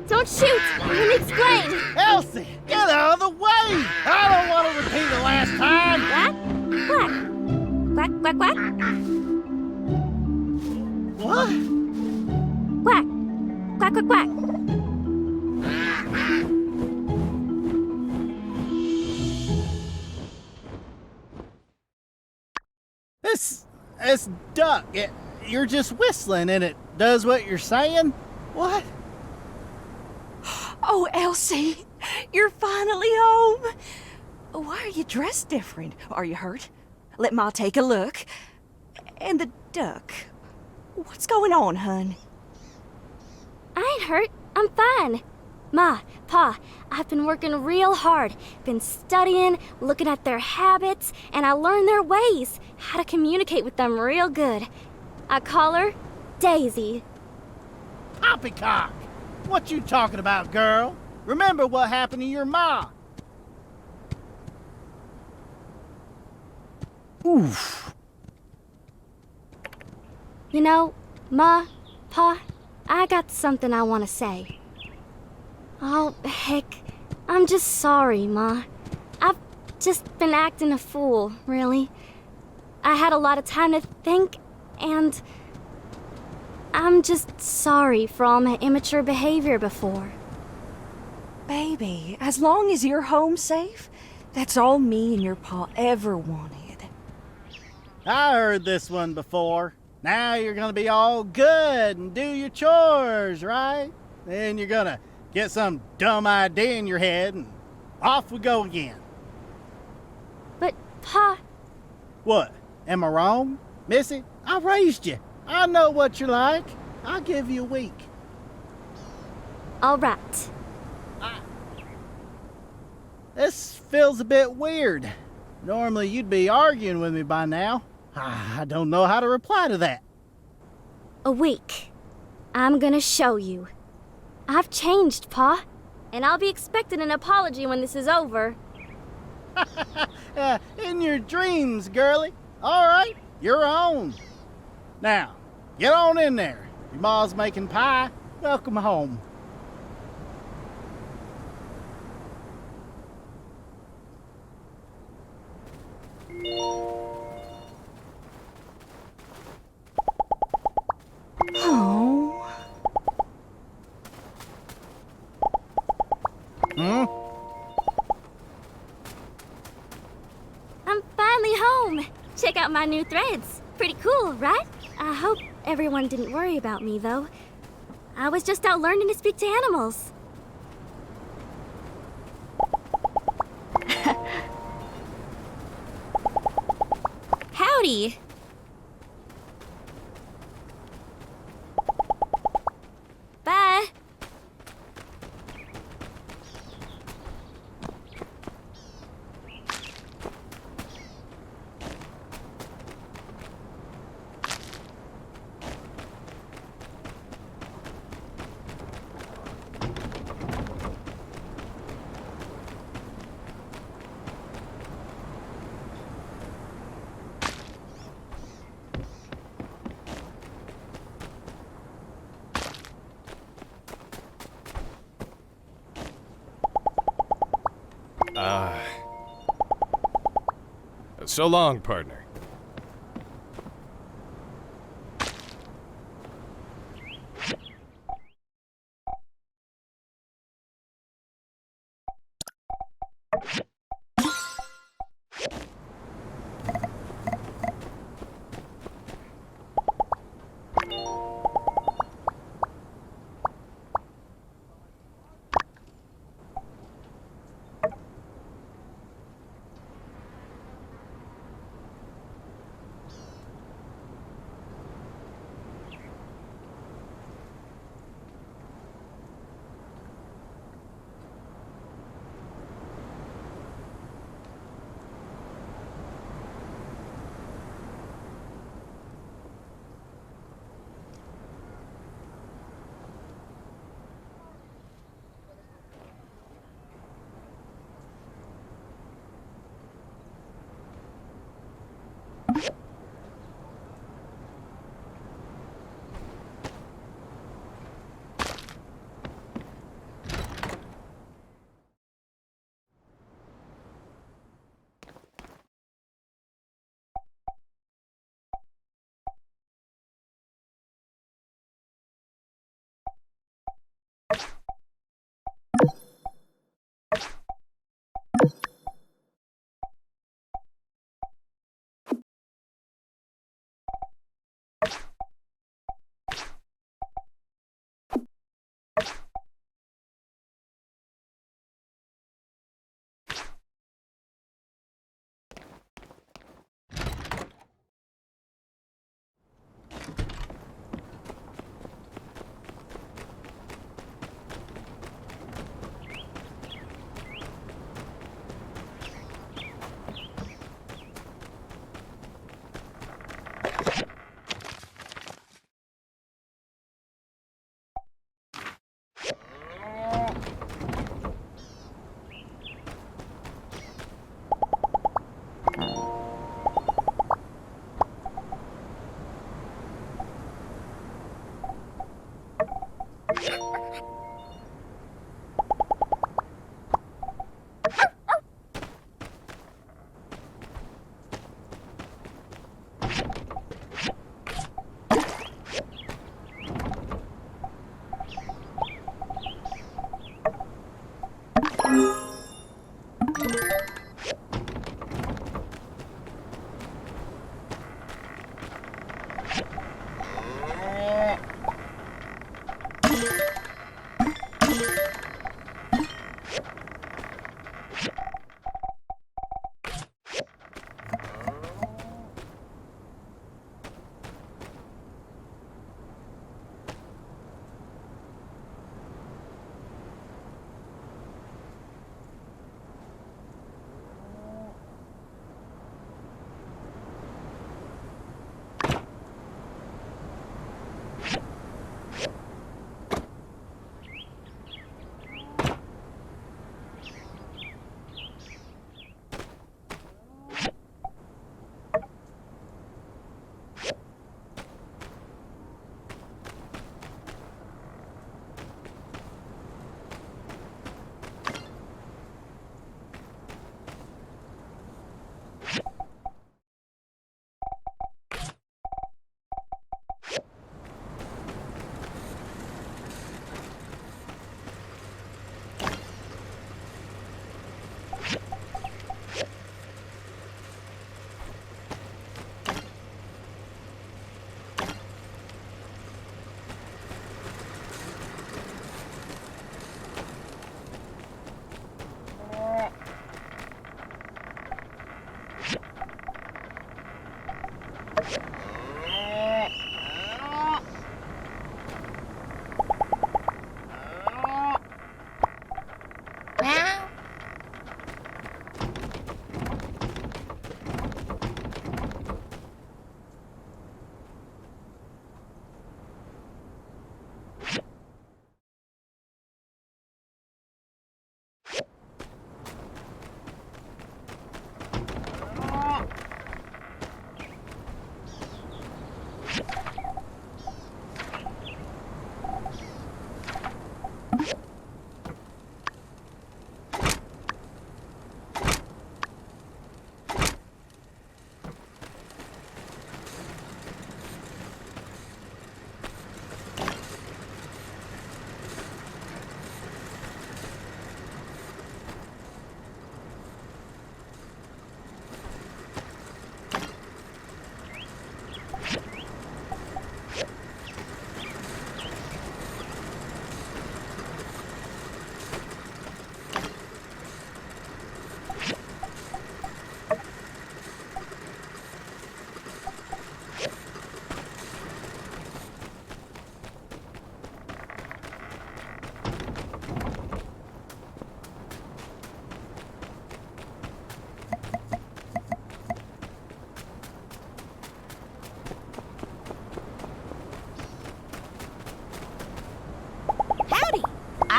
Don't shoot! Let me explain! Elsie, get out of the way! I don't want to repeat the last time! Quack! Quack, quack, quack! What? Quack! Quack, quack, quack! This duck, you're just whistling and it does what you're saying? What? Oh, Elsie, you're finally home. Why are you dressed different? Are you hurt? Let Ma take a look. And the duck. What's going on, hun? I ain't hurt. I'm fine. Ma, Pa, I've been working real hard. Been studying, looking at their habits, and I learned their ways. How to communicate with them real good. I call her Daisy. Poppycock! What you talking about, girl? Remember what happened to your ma? Oof. You know, Ma, Pa, I got something I want to say. Oh, heck, I'm just sorry, Ma. I've just been acting a fool, really. I had a lot of time to think, and I'm just sorry for all my immature behavior before. Baby, as long as you're home safe, that's all me and your pa ever wanted. I heard this one before. Now you're gonna be all good and do your chores, right? Then you're gonna get some dumb idea in your head and off we go again. But, Pa... What? Am I wrong? Missy, I raised you. I know what you're like. I'll give you a week. All right. This feels a bit weird. Normally you'd be arguing with me by now. I don't know how to reply to that. A week. I'm gonna show you. I've changed, Pa. And I'll be expecting an apology when this is over. In your dreams, girlie. All right, you're on. Now, get on in there. Your ma's making pie. Welcome home. Oh. Hmm? I'm finally home. Check out my new threads. Pretty cool, right? I hope everyone didn't worry about me, though. I was just out learning to speak to animals. Howdy. Bye. So long, partner.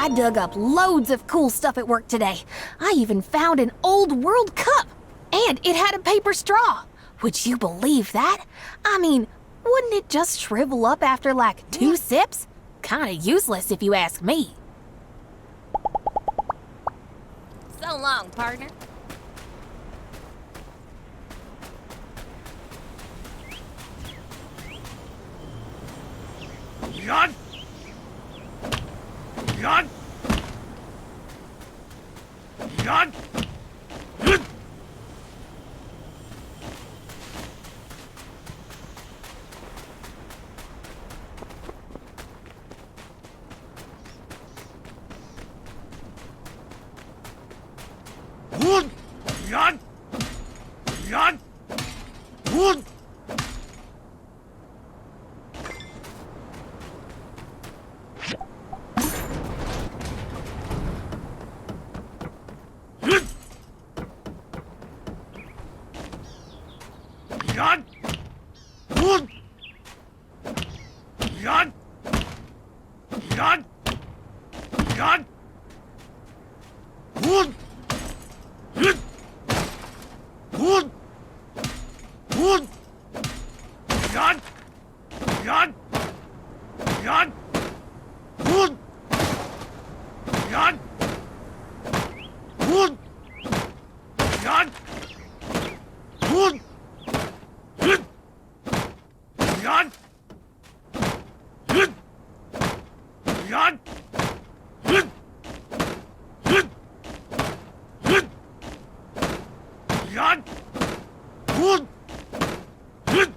I dug up loads of cool stuff at work today. I even found an old World Cup. And it had a paper straw. Would you believe that? I mean, wouldn't it just shrivel up after like 2 sips? Kinda useless if you ask me. So long, partner. Yacht! Yacht! Yacht! Wood! Yacht! Yacht! Wood! Yacht! Wood! Yacht! Yacht! Yacht! Wood! Wood! Wood! Wood! Yacht! Yacht! Yacht! Wood! Yacht! Wood! Yacht! Wood! Yacht! Yacht! Yacht! Wood! Wood!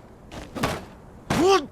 Wood!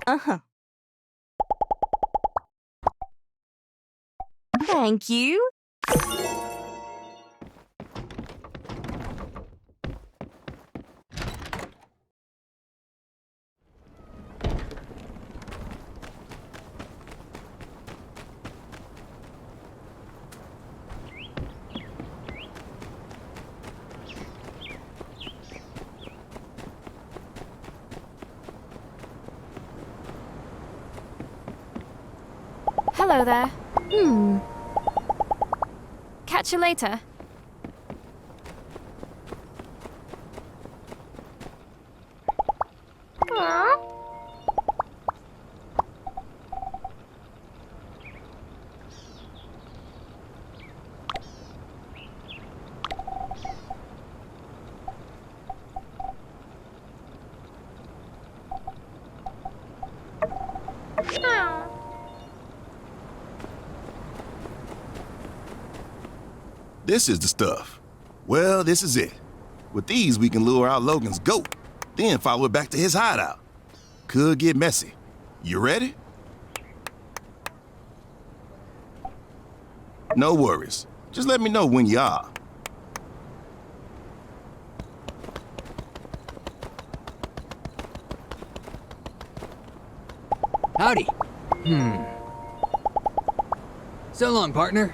Uh-huh. Thank you. Hello there. Catch you later. This is the stuff. Well, this is it. With these, we can lure out Logan's goat, then follow it back to his hideout. Could get messy. You ready? No worries. Just let me know when you are. Howdy. So long, partner.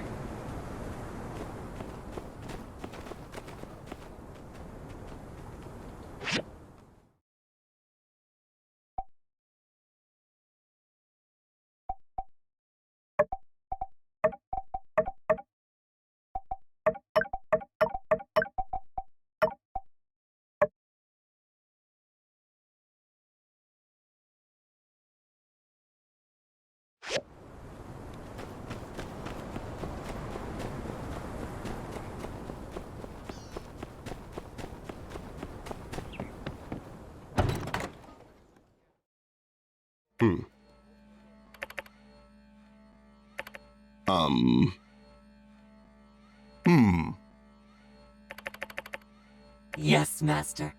Yes, master.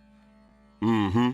Mm-hmm.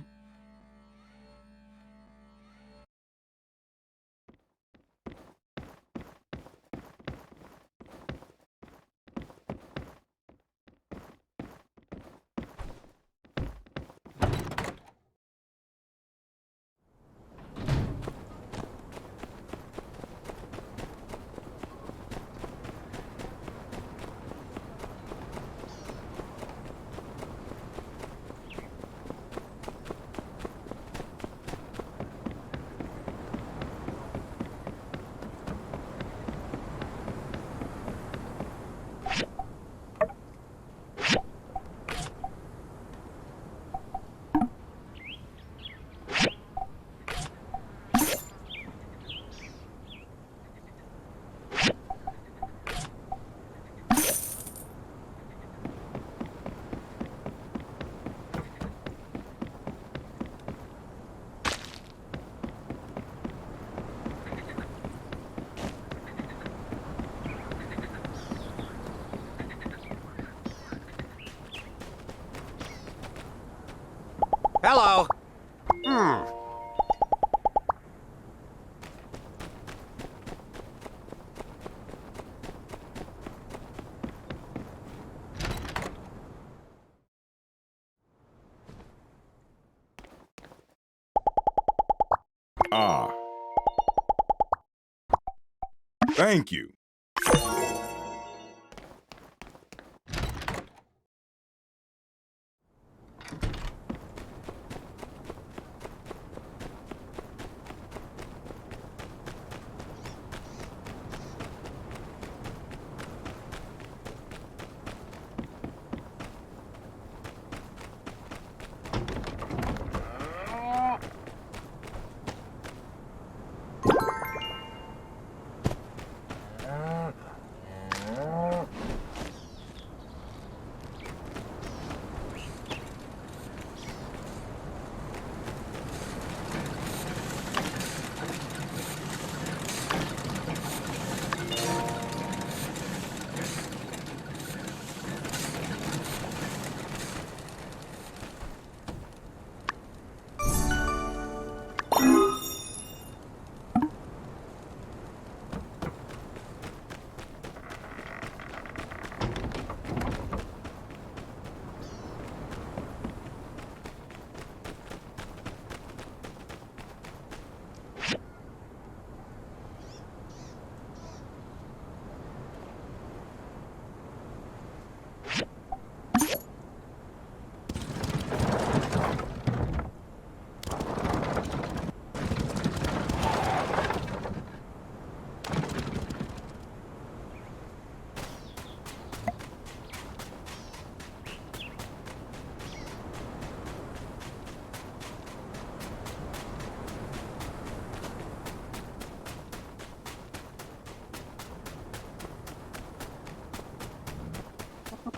Hello. Ah. Thank you.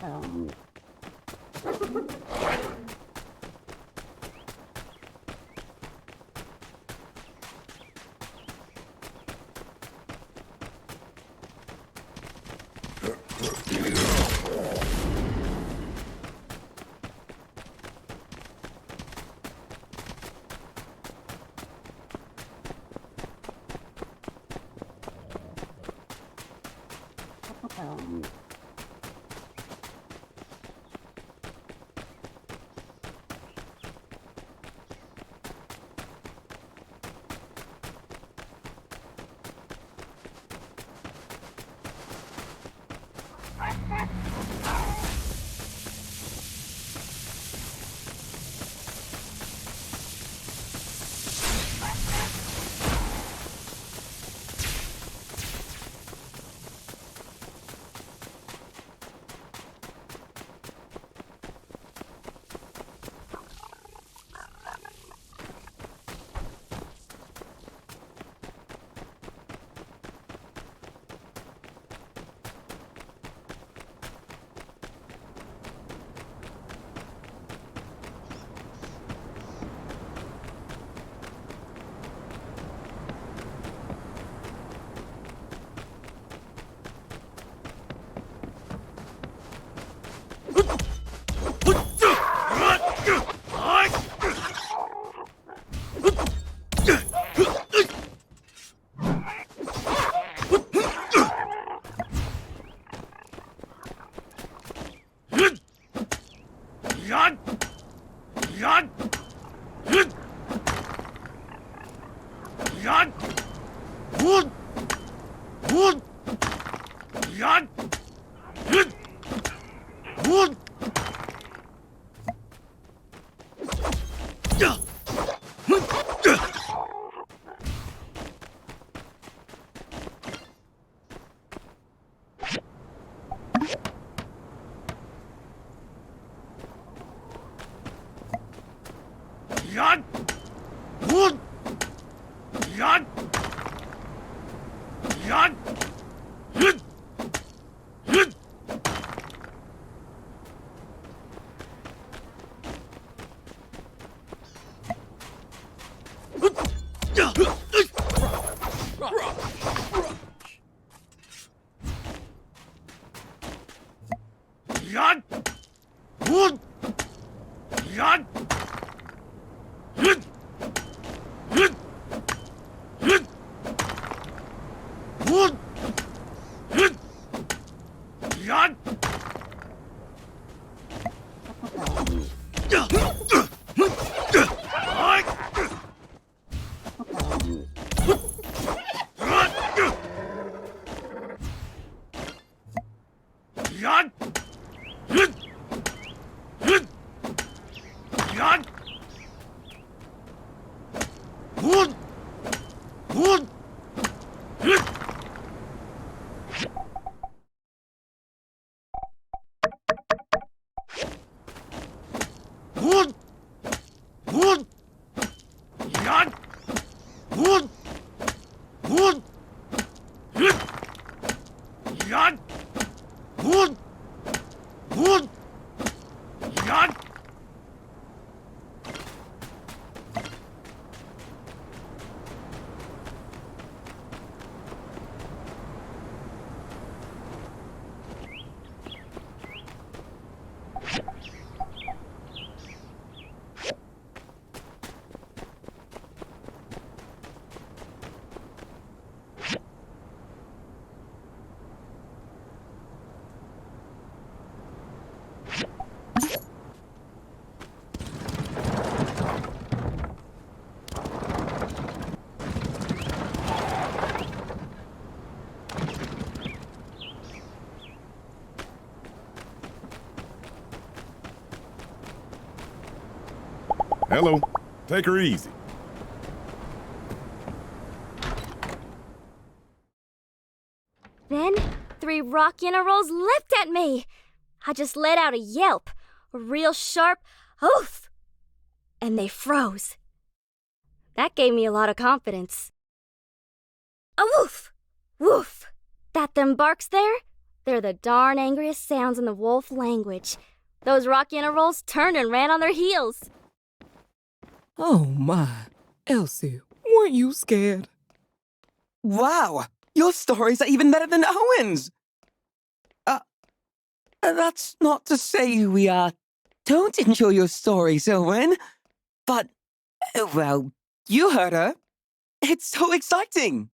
Hello. Take her easy. Then, 3 rock generals leapt at me. I just let out a yelp, a real sharp oof, and they froze. That gave me a lot of confidence. A woof! Woof! That them barks there, They're the darn angriest sounds in the wolf language. Those rock intervals turned and ran on their heels. Oh my. Elsie, weren't you scared? Wow! Your stories are even better than Owen's! That's not to say we, don't enjoy your stories, Owen. But, well, you heard her. It's so exciting!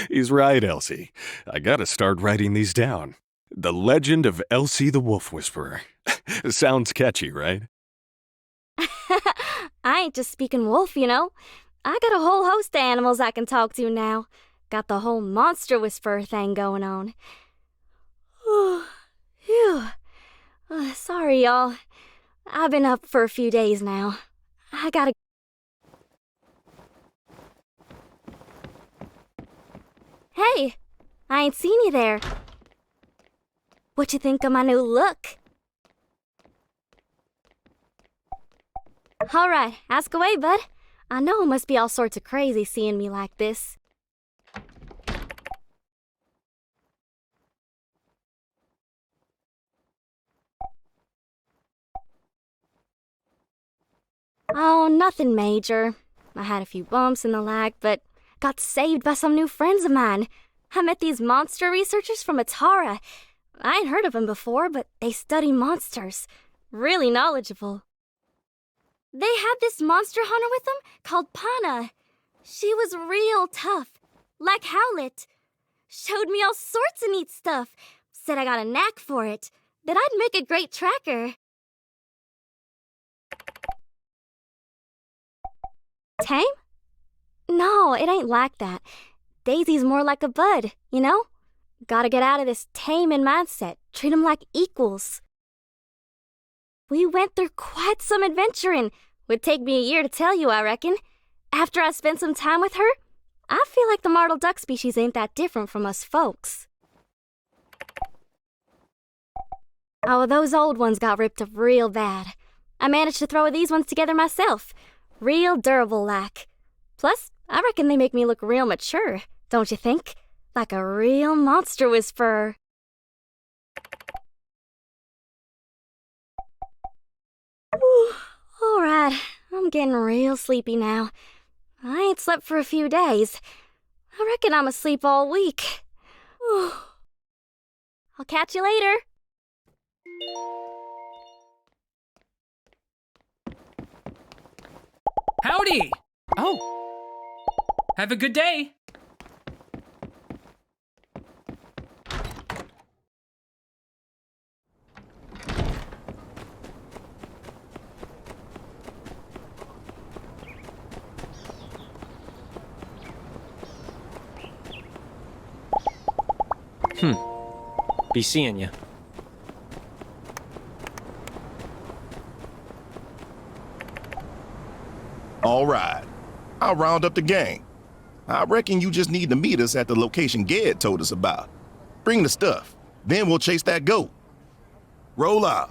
He's right, Elsie. I gotta start writing these down. The Legend of Elsie the Wolf Whisperer. Sounds catchy, right? I ain't just speaking wolf, you know. I got a whole host of animals I can talk to now. Got the whole monster whisperer thing going on. Phew. Sorry, y'all. I've been up for a few days now. I gotta... Hey! I ain't seen you there. What you think of my new look? Alright, ask away, bud. I know it must be all sorts of crazy seeing me like this. Oh, nothing major. I had a few bumps in the lag, but got saved by some new friends of mine. I met these monster researchers from Atara. I ain't heard of them before, but they study monsters. Really knowledgeable. They had this monster hunter with them called Pana. She was real tough, like Howlet. Showed me all sorts of neat stuff. Said I got a knack for it, that I'd make a great tracker. Tame? No, it ain't like that. Daisy's more like a bud, you know? Gotta get out of this taming mindset, treat 'em like equals. We went through quite some adventuring. Would take me a year to tell you, I reckon. After I spent some time with her, I feel like the martel duck species ain't that different from us folks. Oh, those old ones got ripped up real bad. I managed to throw these ones together myself. Real durable like. Plus, I reckon they make me look real mature, don't you think? Like a real monster whisperer. Alright, I'm getting real sleepy now. I ain't slept for a few days. I reckon I'm asleep all week. I'll catch you later. Howdy! Oh. Have a good day. Be seeing ya. All right. I'll round up the gang. I reckon you just need to meet us at the location Ged told us about. Bring the stuff. Then we'll chase that goat. Roll out.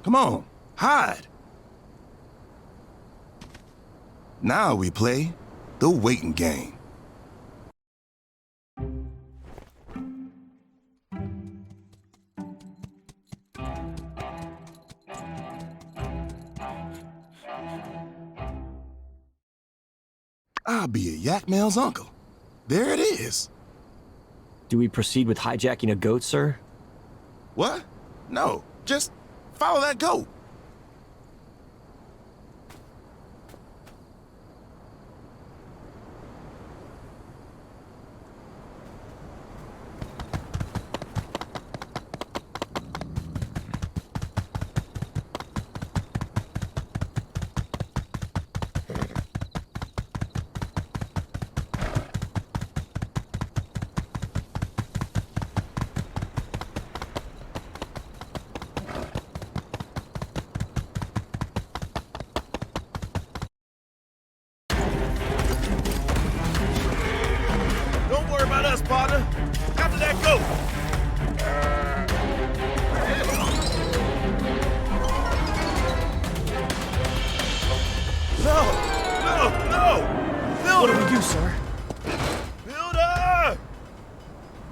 Come on, hide. Now we play the waiting game. I'll be a yak male's uncle. There it is. Do we proceed with hijacking a goat, sir? What? No, just follow that goat. Don't worry about us, partner. After that goat. No! What do we do, sir? Builder!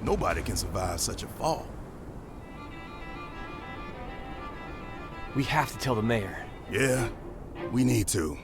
Nobody can survive such a fall. We have to tell the mayor. Yeah, we need to.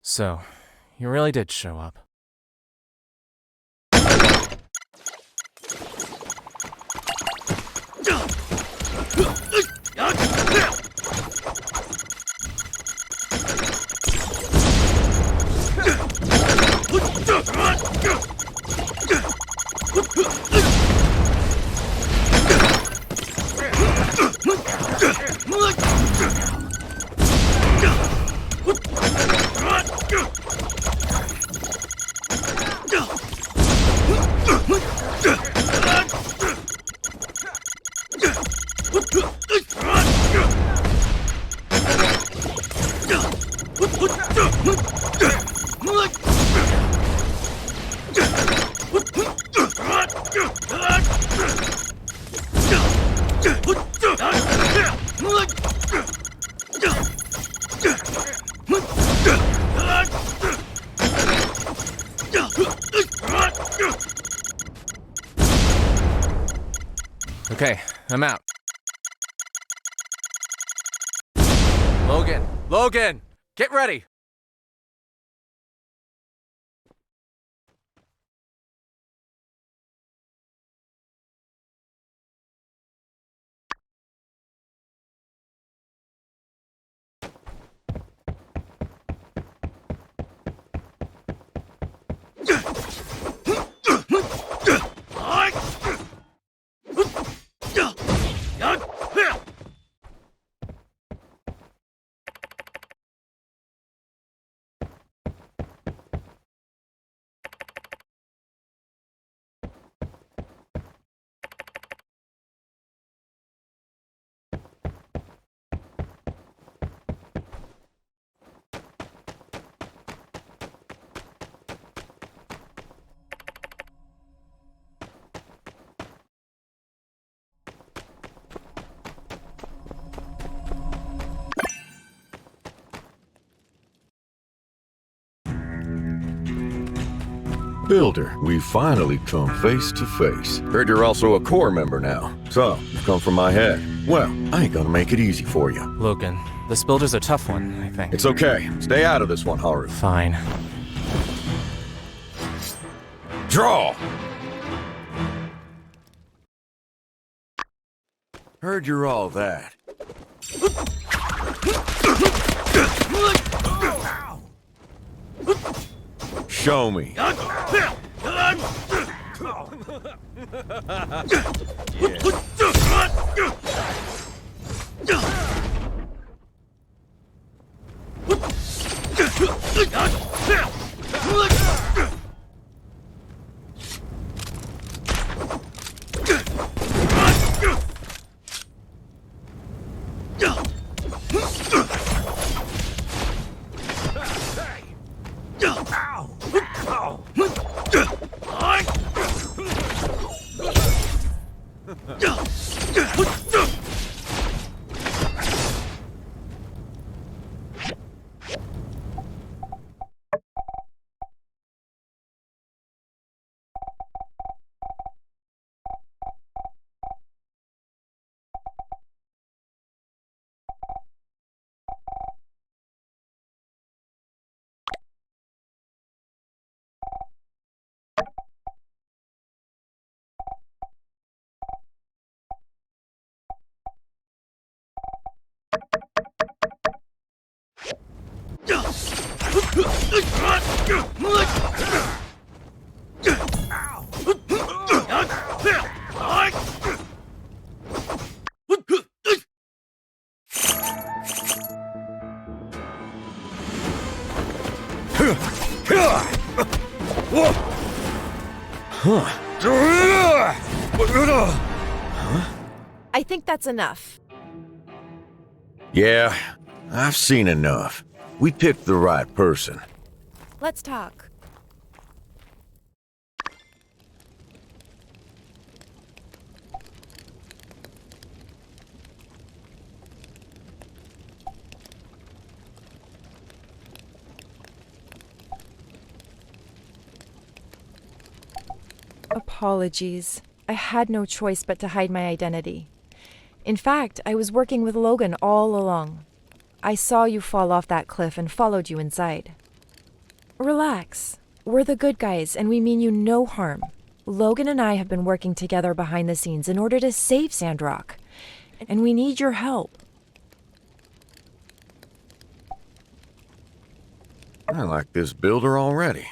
So, you really did show up. Okay, I'm out. Logan! Logan! Get ready! Builder, we finally come face to face. Heard you're also a Corps member now. So, you've come from my head. Well, I ain't gonna make it easy for you. Logan, this builder's a tough one, I think. It's okay. Stay out of this one, Haru. Fine. Draw! Heard you're all that. Show me. I think that's enough. Yeah, I've seen enough. We picked the right person. Let's talk. Apologies. I had no choice but to hide my identity. In fact, I was working with Logan all along. I saw you fall off that cliff and followed you inside. Relax. We're the good guys, and we mean you no harm. Logan and I have been working together behind the scenes in order to save Sandrock, and we need your help. I like this builder already.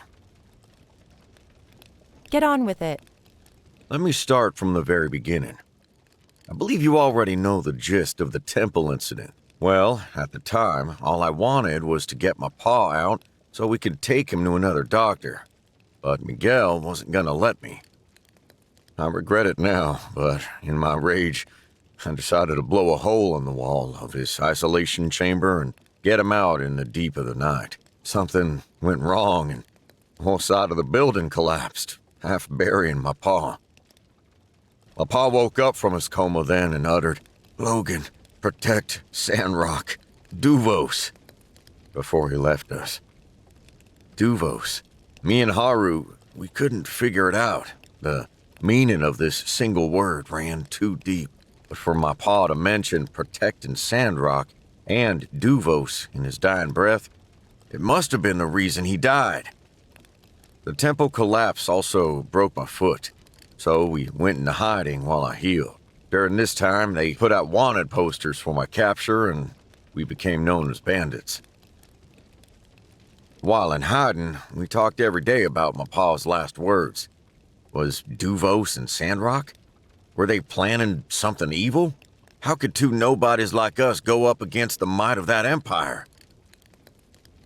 Get on with it. Let me start from the very beginning. I believe you already know the gist of the temple incident. Well, at the time, all I wanted was to get my paw out so we could take him to another doctor. But Miguel wasn't gonna let me. I regret it now, but in my rage, I decided to blow a hole in the wall of his isolation chamber and get him out in the deep of the night. Something went wrong and the whole side of the building collapsed, half burying my paw. My pa woke up from his coma then and uttered, "Logan, protect Sandrock. Duvos," before he left us. Duvos. Me and Haru, we couldn't figure it out. The meaning of this single word ran too deep. But for my pa to mention protecting Sandrock and Duvos in his dying breath, it must have been the reason he died. The temple collapse also broke my foot. So we went into hiding while I healed. During this time, they put out wanted posters for my capture, and we became known as bandits. While in hiding, we talked every day about my pa's last words. Was Duvos and Sandrock? Were they planning something evil? How could two nobodies like us go up against the might of that empire?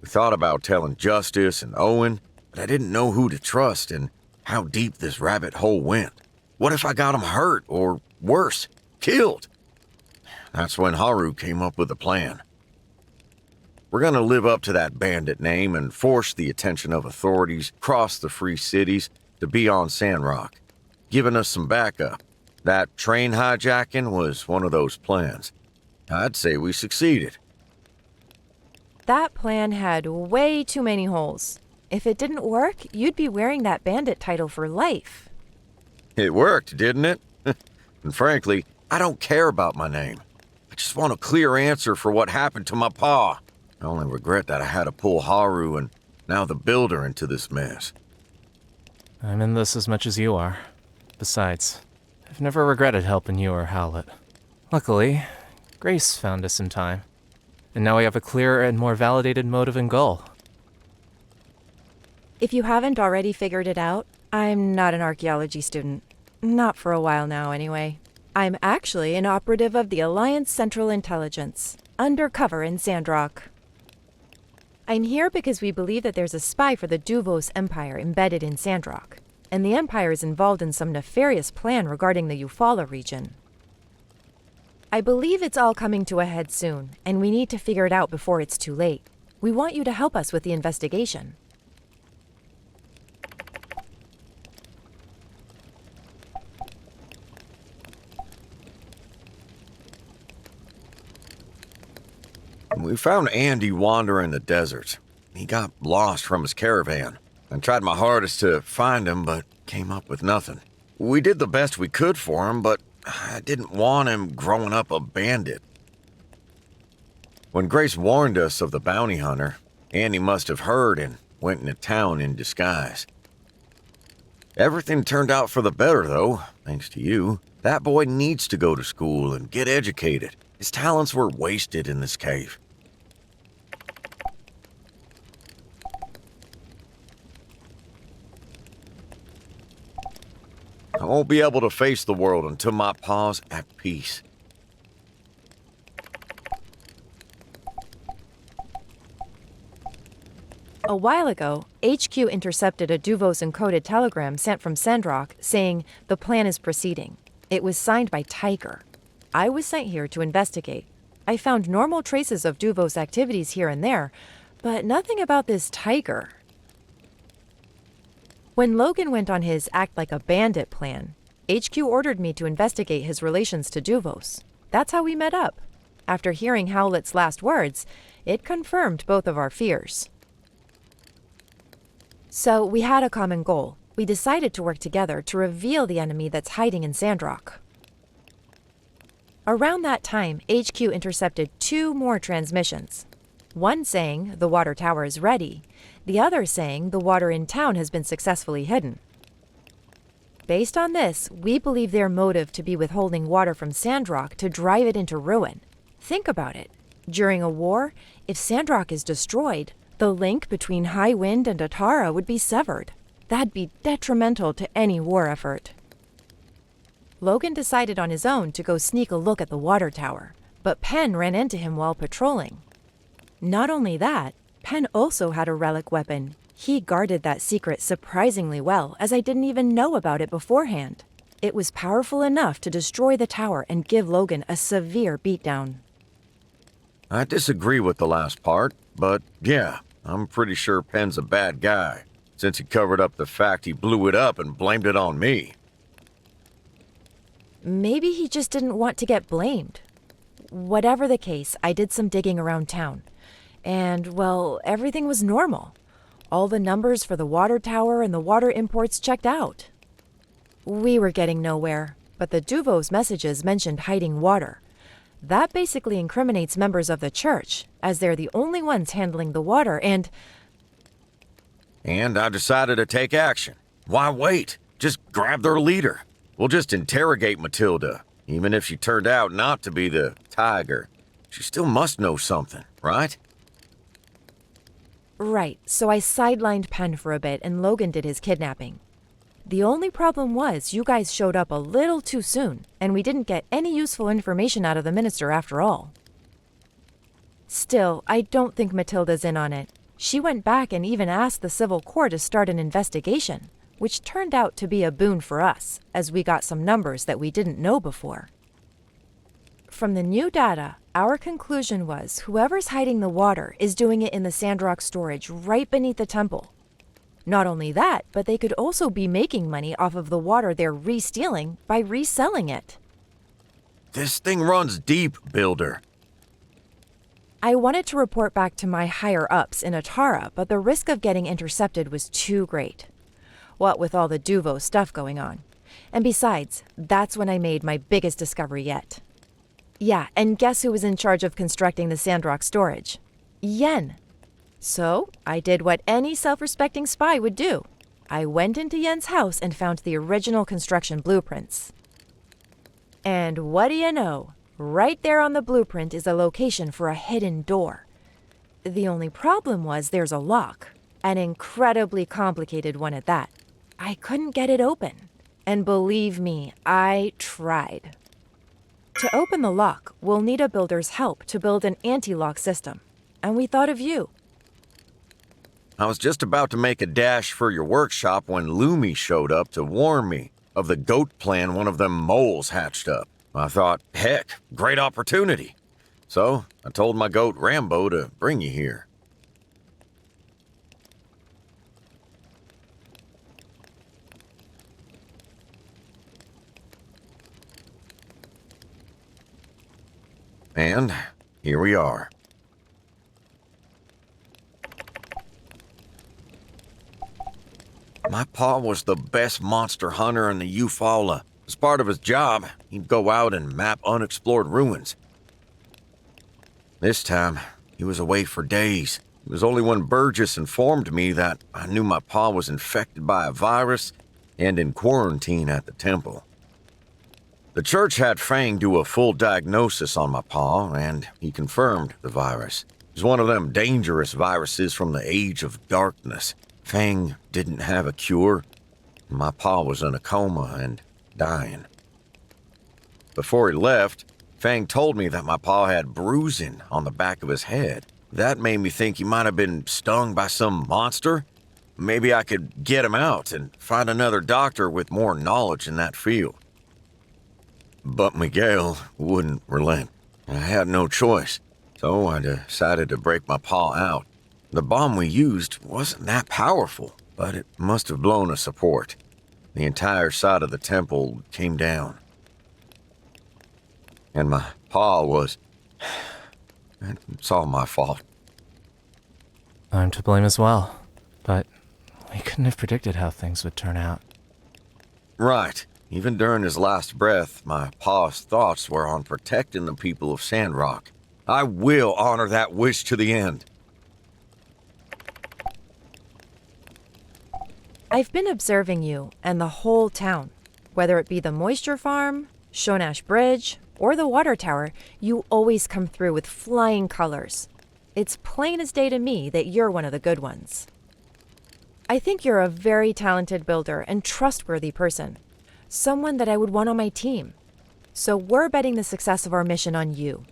We thought about telling Justice and Owen, but I didn't know who to trust and how deep this rabbit hole went. What if I got him hurt, or worse, killed? That's when Haru came up with a plan. We're gonna live up to that bandit name and force the attention of authorities across the free cities to be on Sandrock, giving us some backup. That train hijacking was one of those plans. I'd say we succeeded. That plan had way too many holes. If it didn't work, you'd be wearing that bandit title for life. It worked, didn't it? And frankly, I don't care about my name. I just want a clear answer for what happened to my pa. I only regret that I had to pull Haru and now the Builder into this mess. I'm in this as much as you are. Besides, I've never regretted helping you or Howlett. Luckily, Grace found us in time. And now we have a clearer and more validated motive and goal. If you haven't already figured it out, I'm not an archaeology student. Not for a while now, anyway. I'm actually an operative of the Alliance Central Intelligence, undercover in Sandrock. I'm here because we believe that there's a spy for the Duvos Empire embedded in Sandrock, and the Empire is involved in some nefarious plan regarding the Eufaula region. I believe it's all coming to a head soon, and we need to figure it out before it's too late. We want you to help us with the investigation. We found Andy wandering the desert. He got lost from his caravan. I tried my hardest to find him, but came up with nothing. We did the best we could for him, but I didn't want him growing up a bandit. When Grace warned us of the bounty hunter, Andy must have heard and went into town in disguise. Everything turned out for the better, though, thanks to you. That boy needs to go to school and get educated. His talents were wasted in this cave. I won't be able to face the world until my pa's at peace. A while ago, HQ intercepted a Duvos encoded telegram sent from Sandrock saying the plan is proceeding. It was signed by Tiger. I was sent here to investigate. I found normal traces of Duvos activities here and there, but nothing about this Tiger. When Logan went on his act like a bandit plan, HQ ordered me to investigate his relations to Duvos. That's how we met up. After hearing Howlett's last words, it confirmed both of our fears. So we had a common goal. We decided to work together to reveal the enemy that's hiding in Sandrock. Around that time, HQ intercepted 2 more transmissions. One saying the water tower is ready, the other saying the water in town has been successfully hidden. Based on this, we believe their motive to be withholding water from Sandrock to drive it into ruin. Think about it. During a war, if Sandrock is destroyed, the link between High Wind and Atara would be severed. That'd be detrimental to any war effort. Logan decided on his own to go sneak a look at the water tower, but Penn ran into him while patrolling. Not only that, Penn also had a relic weapon. He guarded that secret surprisingly well, as I didn't even know about it beforehand. It was powerful enough to destroy the tower and give Logan a severe beatdown. I disagree with the last part, but yeah, I'm pretty sure Penn's a bad guy, since he covered up the fact he blew it up and blamed it on me. Maybe he just didn't want to get blamed. Whatever the case, I did some digging around town. And, well, everything was normal. All the numbers for the water tower and the water imports checked out. We were getting nowhere, but the Duvos messages mentioned hiding water. That basically incriminates members of the church, as they're the only ones handling the water, and I decided to take action. Why wait? Just grab their leader. We'll just interrogate Matilda. Even if she turned out not to be the Tiger, she still must know something, right? Right, so I sidelined Penn for a bit and Logan did his kidnapping. The only problem was you guys showed up a little too soon, and we didn't get any useful information out of the minister after all. Still, I don't think Matilda's in on it. She went back and even asked the civil court to start an investigation, which turned out to be a boon for us, as we got some numbers that we didn't know before. From the new data, our conclusion was whoever's hiding the water is doing it in the Sandrock storage right beneath the temple. Not only that, but they could also be making money off of the water they're re-stealing by reselling it. This thing runs deep, Builder. I wanted to report back to my higher-ups in Atara, but the risk of getting intercepted was too great. What with all the Duvo stuff going on. And besides, that's when I made my biggest discovery yet. Yeah, and guess who was in charge of constructing the Sandrock storage? Yen. So, I did what any self-respecting spy would do. I went into Yen's house and found the original construction blueprints. And what do you know? Right there on the blueprint is a location for a hidden door. The only problem was there's a lock, an incredibly complicated one at that. I couldn't get it open. And believe me, I tried. To open the lock, we'll need a builder's help to build an anti-lock system. And we thought of you. I was just about to make a dash for your workshop when Lumi showed up to warn me of the goat plan one of them moles hatched up. I thought, heck, great opportunity. So I told my goat Rambo to bring you here. And here we are. My pa was the best monster hunter in the Eufaula. As part of his job, he'd go out and map unexplored ruins. This time, he was away for days. It was only when Burgess informed me that I knew my pa was infected by a virus and in quarantine at the temple. The church had Fang do a full diagnosis on my pa, and he confirmed the virus. It was one of them dangerous viruses from the Age of Darkness. Fang didn't have a cure. My pa was in a coma and dying. Before he left, Fang told me that my pa had bruising on the back of his head. That made me think he might have been stung by some monster. Maybe I could get him out and find another doctor with more knowledge in that field. But Miguel wouldn't relent. I had no choice, so I decided to break my pa out. The bomb we used wasn't that powerful, but it must have blown a support. The entire side of the temple came down. And my pa was... It's all my fault. I'm to blame as well, but we couldn't have predicted how things would turn out. Right. Even during his last breath, my pa's thoughts were on protecting the people of Sandrock. I will honor that wish to the end. I've been observing you and the whole town. Whether it be the moisture farm, Shonash Bridge, or the water tower, you always come through with flying colors. It's plain as day to me that you're one of the good ones. I think you're a very talented builder and trustworthy person. Someone that I would want on my team. So we're betting the success of our mission on you.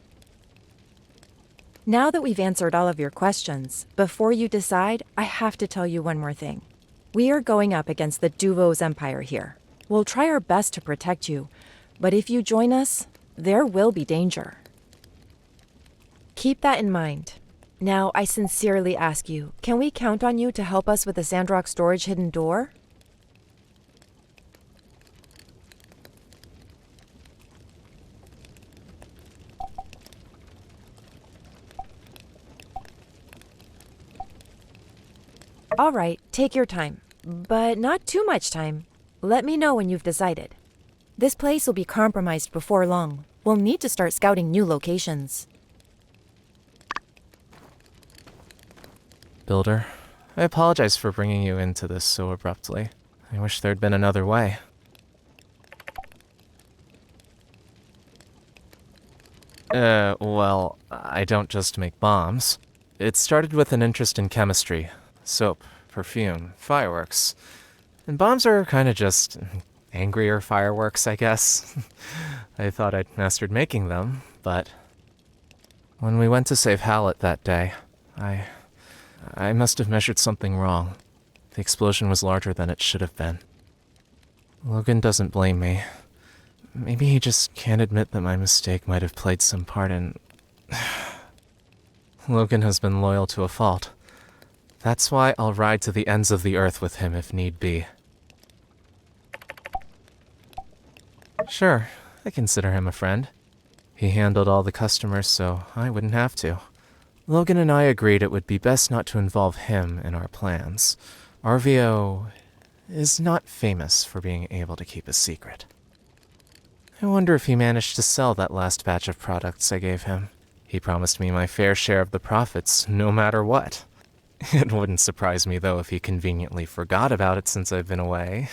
Now that we've answered all of your questions, before you decide, I have to tell you one more thing. We are going up against the Duvo's empire here. We'll try our best to protect you, but if you join us, there will be danger. Keep that in mind. Now, I sincerely ask you, can we count on you to help us with the Sandrock storage hidden door? All right, take your time, but not too much time. Let me know when you've decided. This place will be compromised before long. We'll need to start scouting new locations. Builder, I apologize for bringing you into this so abruptly. I wish there'd been another way. Well, I don't just make bombs. It started with an interest in chemistry. Soap, perfume, fireworks. And bombs are kind of just angrier fireworks, I guess. I thought I'd mastered making them, but when we went to save Hallett that day, I must have measured something wrong. The explosion was larger than it should have been. Logan doesn't blame me. Maybe he just can't admit that my mistake might have played some part in... Logan has been loyal to a fault. That's why I'll ride to the ends of the earth with him if need be. Sure, I consider him a friend. He handled all the customers, so I wouldn't have to. Logan and I agreed it would be best not to involve him in our plans. RVO is not famous for being able to keep a secret. I wonder if he managed to sell that last batch of products I gave him. He promised me my fair share of the profits, no matter what. It wouldn't surprise me, though, if he conveniently forgot about it since I've been away.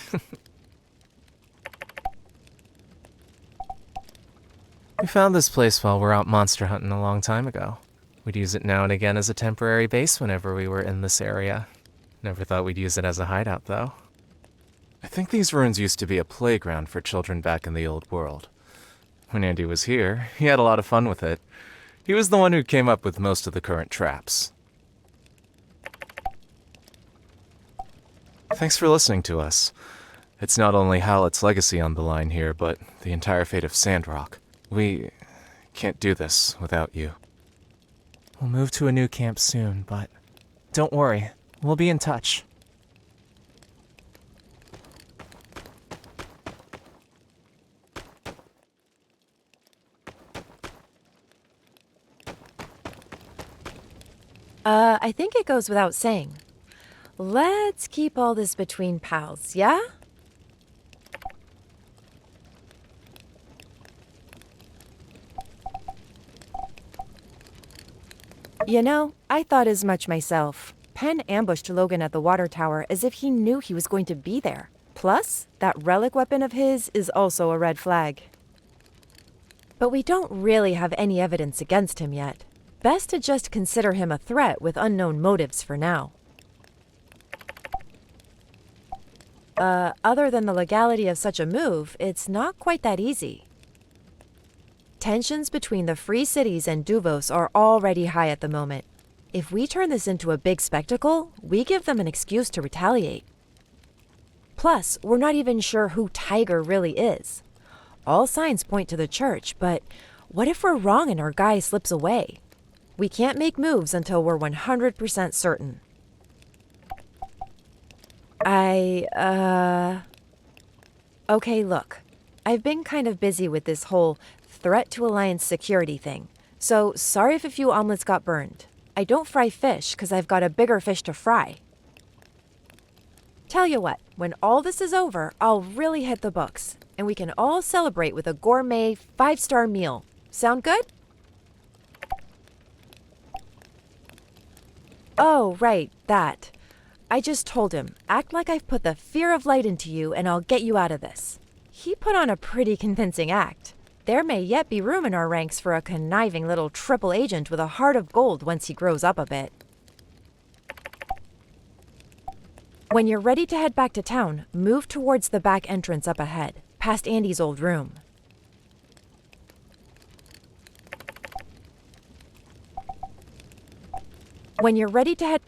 We found this place while we're out monster hunting a long time ago. We'd use it now and again as a temporary base whenever we were in this area. Never thought we'd use it as a hideout, though. I think these ruins used to be a playground for children back in the old world. When Andy was here, he had a lot of fun with it. He was the one who came up with most of the current traps. Thanks for listening to us. It's not only Hallett's legacy on the line here, but the entire fate of Sandrock. We can't do this without you. We'll move to a new camp soon, but don't worry, we'll be in touch. I think it goes without saying. Let's keep all this between pals, yeah? You know, I thought as much myself. Penn ambushed Logan at the water tower as if he knew he was going to be there. Plus, that relic weapon of his is also a red flag. But we don't really have any evidence against him yet. Best to just consider him a threat with unknown motives for now. Other than the legality of such a move, it's not quite that easy. Tensions between the Free Cities and Duvos are already high at the moment. If we turn this into a big spectacle, we give them an excuse to retaliate. Plus, we're not even sure who Tiger really is. All signs point to the church, but what if we're wrong and our guy slips away? We can't make moves until we're 100% certain. Okay, look. I've been kind of busy with this whole threat to Alliance security thing, so sorry if a few omelets got burned. I don't fry fish because I've got a bigger fish to fry. Tell you what, when all this is over, I'll really hit the books, and we can all celebrate with a gourmet 5-star meal. Sound good? Oh, right, that. I just told him, act like I've put the fear of light into you and I'll get you out of this. He put on a pretty convincing act. There may yet be room in our ranks for a conniving little triple agent with a heart of gold once he grows up a bit. When you're ready to head back to town, move towards the back entrance up ahead, past Andy's old room. When you're ready to head...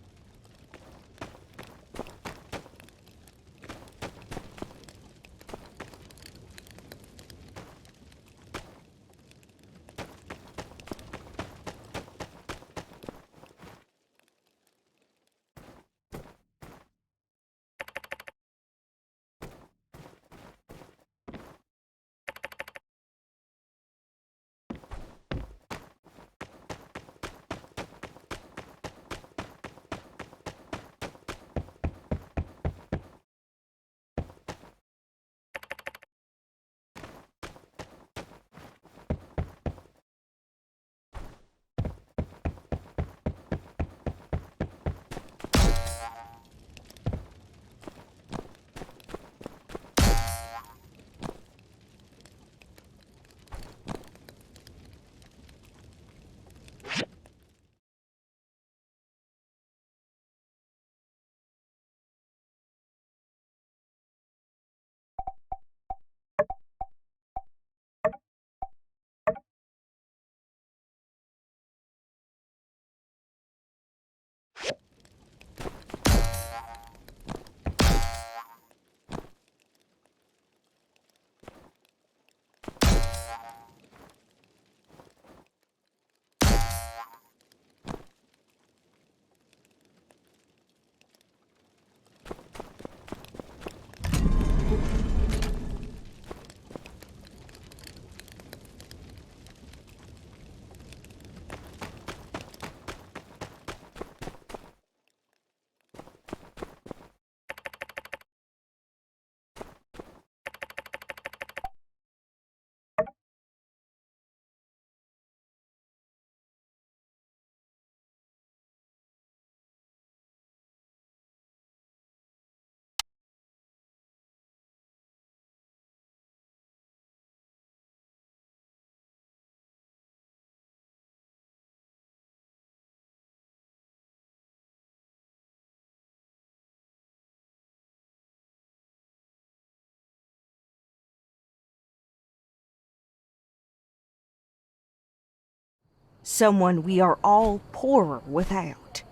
someone we are all poorer without.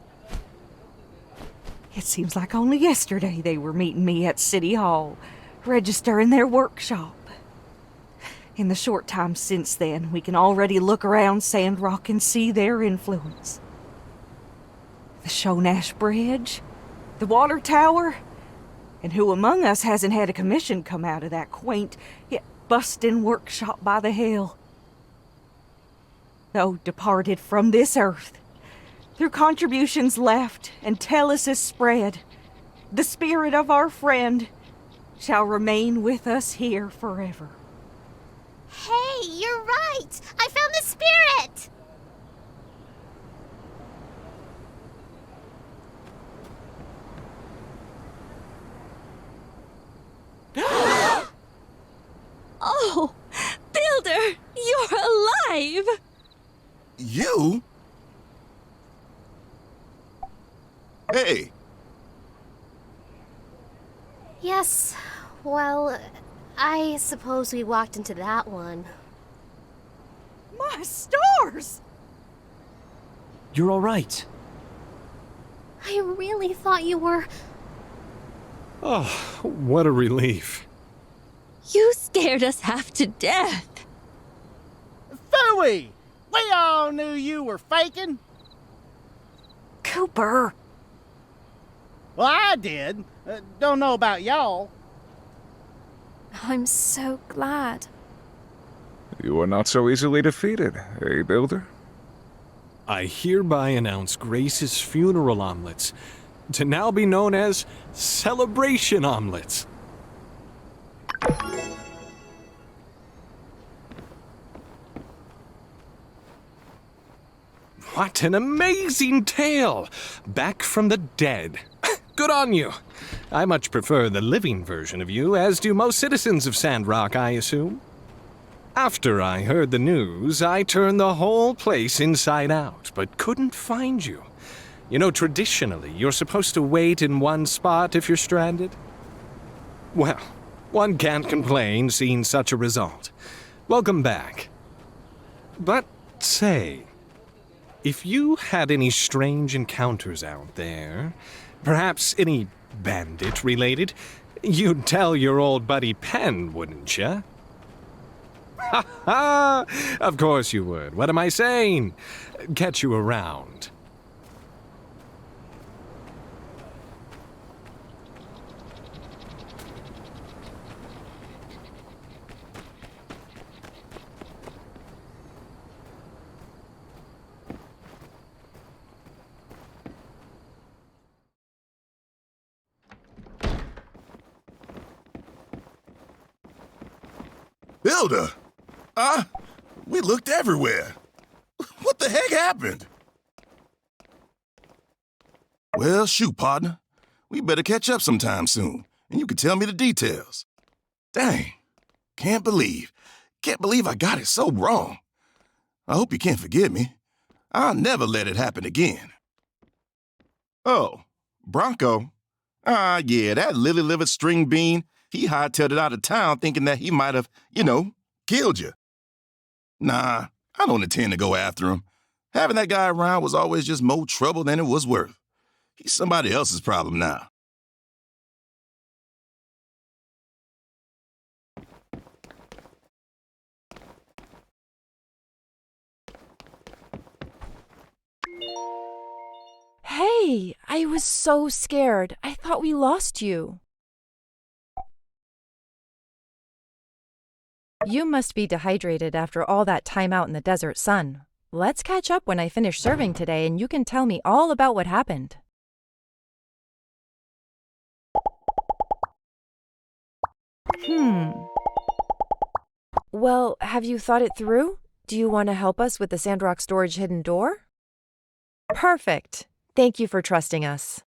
It seems like only yesterday they were meeting me at City Hall, registering their workshop. In the short time since then, we can already look around Sandrock and see their influence. The Shonash Bridge, the water tower, and who among us hasn't had a commission come out of that quaint yet bustin' workshop by the hill? Though departed from this earth, through contributions left and telesis spread, the spirit of our friend shall remain with us here forever. Hey, you're right! I found the spirit! Oh, Builder, you're alive! You? Hey, Yes, well, I suppose we walked into that one. My stars! You're all right. I really thought you were... Oh, what a relief. You scared us half to death. Phooey! We all knew you were faking. Cooper! Well, I did. Don't know about y'all. I'm so glad. You are not so easily defeated, eh, Builder? I hereby announce Grace's funeral omelets to now be known as celebration omelets. What an amazing tale! Back from the dead. Good on you. I much prefer the living version of you, as do most citizens of Sandrock, I assume. After I heard the news, I turned the whole place inside out, but couldn't find you. You know, traditionally, you're supposed to wait in one spot if you're stranded. Well, one can't complain seeing such a result. Welcome back. But say, if you had any strange encounters out there, perhaps any bandit-related, you'd tell your old buddy Penn, wouldn't you? Ha ha! Of course you would. What am I saying? Catch you around. Builder! We looked everywhere. What the heck happened? Well, shoot, partner. We better catch up sometime soon, and you can tell me the details. Dang. Can't believe I got it so wrong. I hope you can't forgive me. I'll never let it happen again. Oh, Bronco? Yeah, that lily-livered string bean. He hightailed it out of town thinking that he might have, killed you. Nah, I don't intend to go after him. Having that guy around was always just more trouble than it was worth. He's somebody else's problem now. Hey, I was so scared. I thought we lost you. You must be dehydrated after all that time out in the desert sun. Let's catch up when I finish serving today and you can tell me all about what happened. Well, have you thought it through? Do you want to help us with the Sandrock storage hidden door? Perfect. Thank you for trusting us.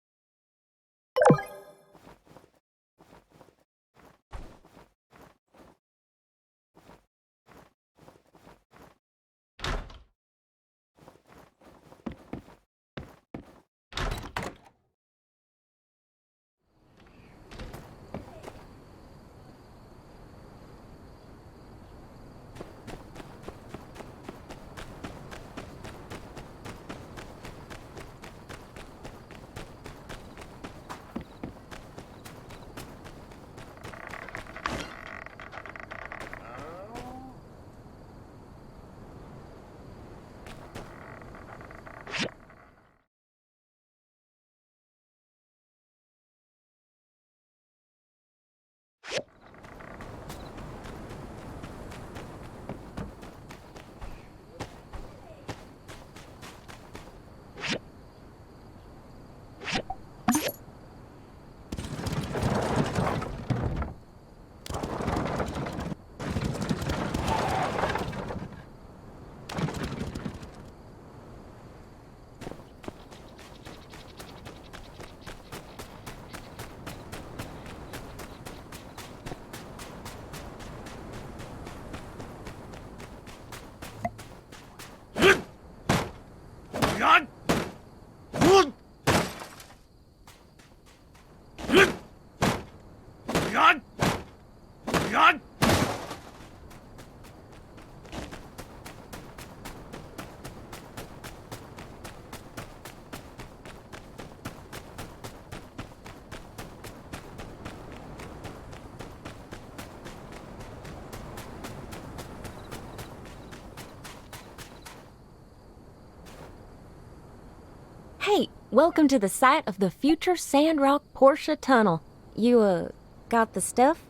Welcome to the site of the future Sandrock Porsche Tunnel. You, got the stuff?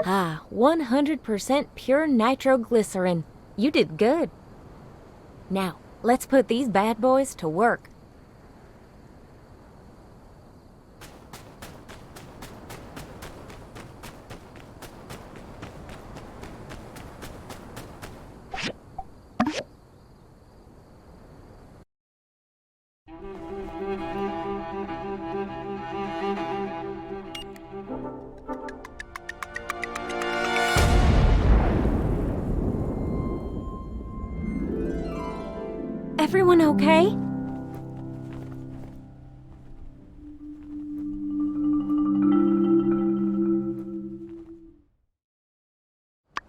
Ah, 100% pure nitroglycerin. You did good. Now, let's put these bad boys to work. Everyone okay?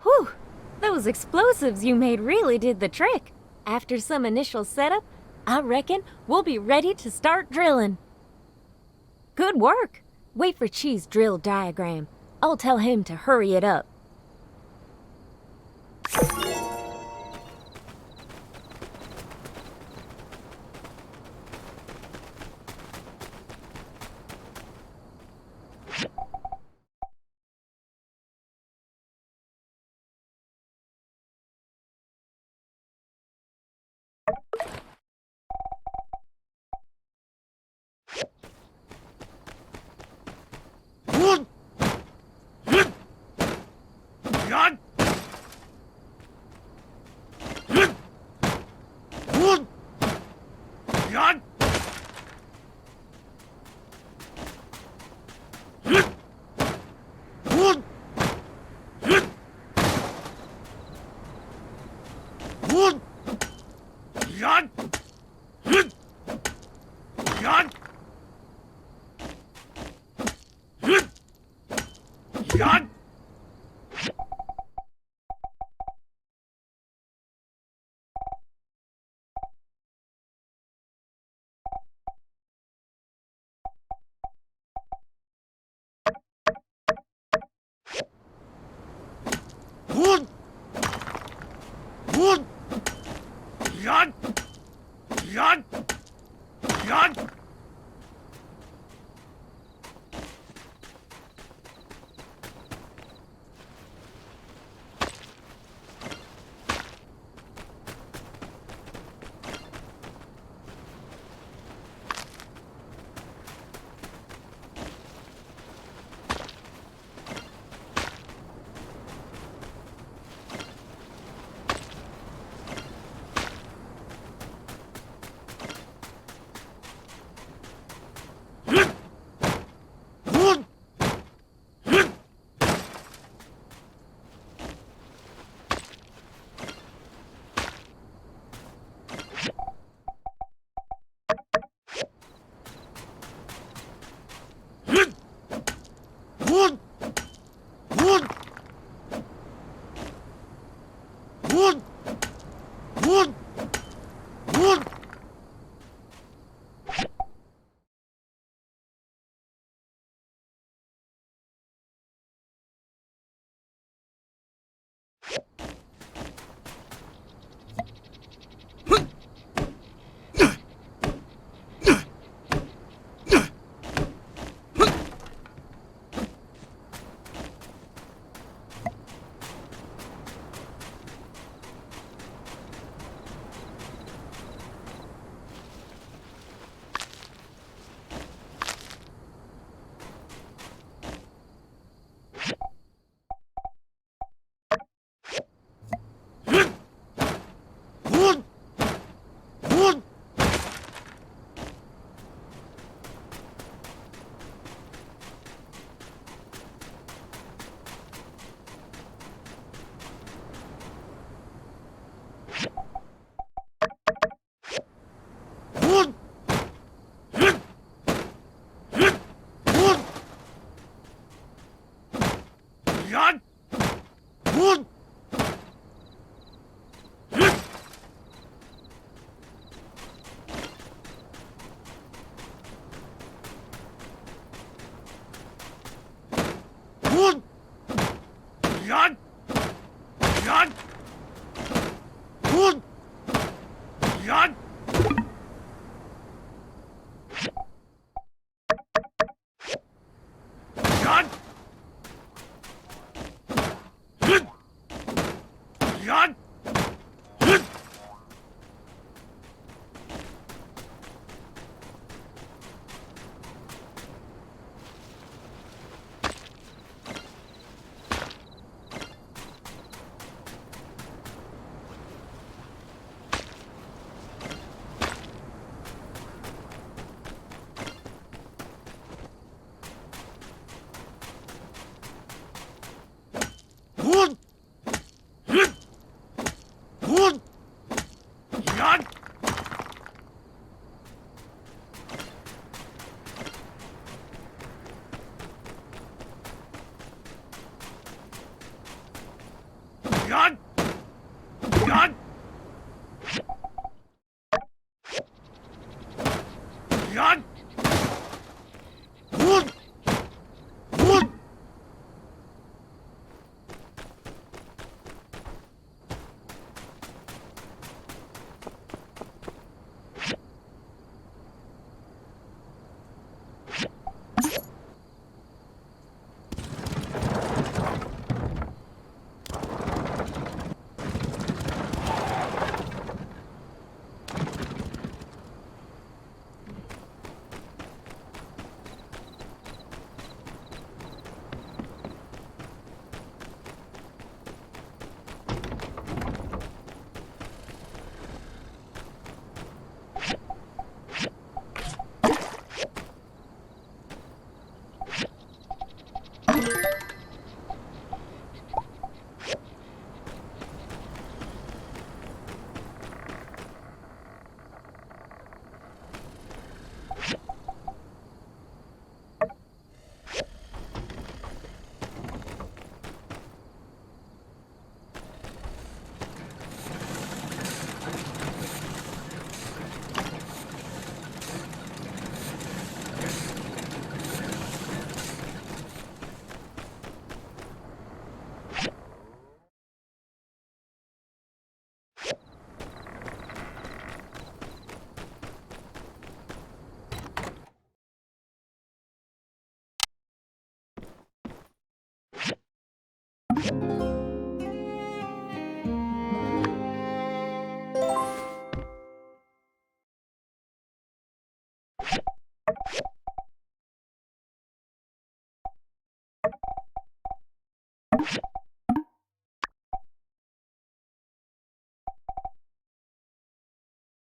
Whew! Those explosives you made really did the trick. After some initial setup, I reckon we'll be ready to start drilling. Good work! Wait for Chi's drill diagram. I'll tell him to hurry it up.